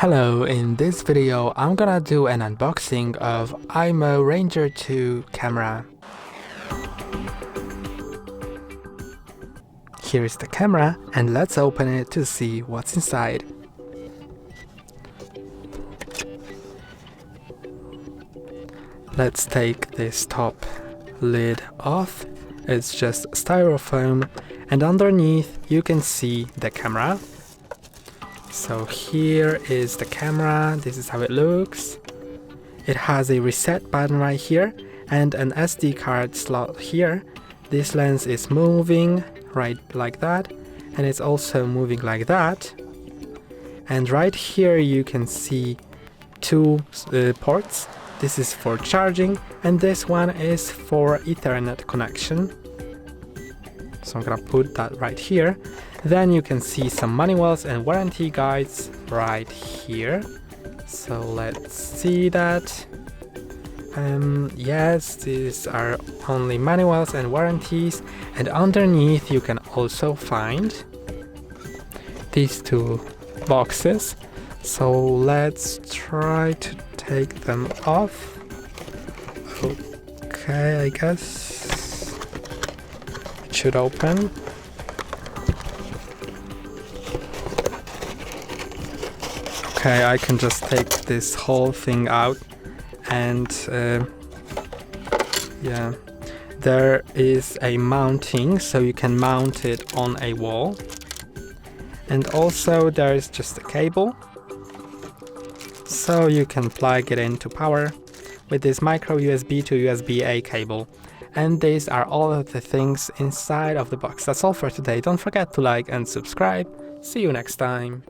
Hello, in this video I'm gonna do an unboxing of IMOU Ranger2 camera. Here is the camera and let's open it to see what's inside. Let's take this top lid off. It's just styrofoam and underneath you can see the camera. So here is the camera, this is how it looks. It has a reset button right here and an SD card slot here. This lens is moving right like that, and it's also moving like that. And right here you can see two ports. This is for charging and this one is for Ethernet connection. So I'm gonna put that right here. Then you can see some manuals and warranty guides right here. So let's see that. Yes, these are only manuals and warranties, and underneath you can also find these two boxes. So let's try to take them off. Okay, I guess it should open. Okay, I can just take this whole thing out and yeah, there is a mounting, so you can mount it on a wall. And also there is just a cable, so you can plug it into power with this micro USB to USB-A cable. And these are all of the things inside of the box. That's all for today. Don't forget to like and subscribe. See you next time.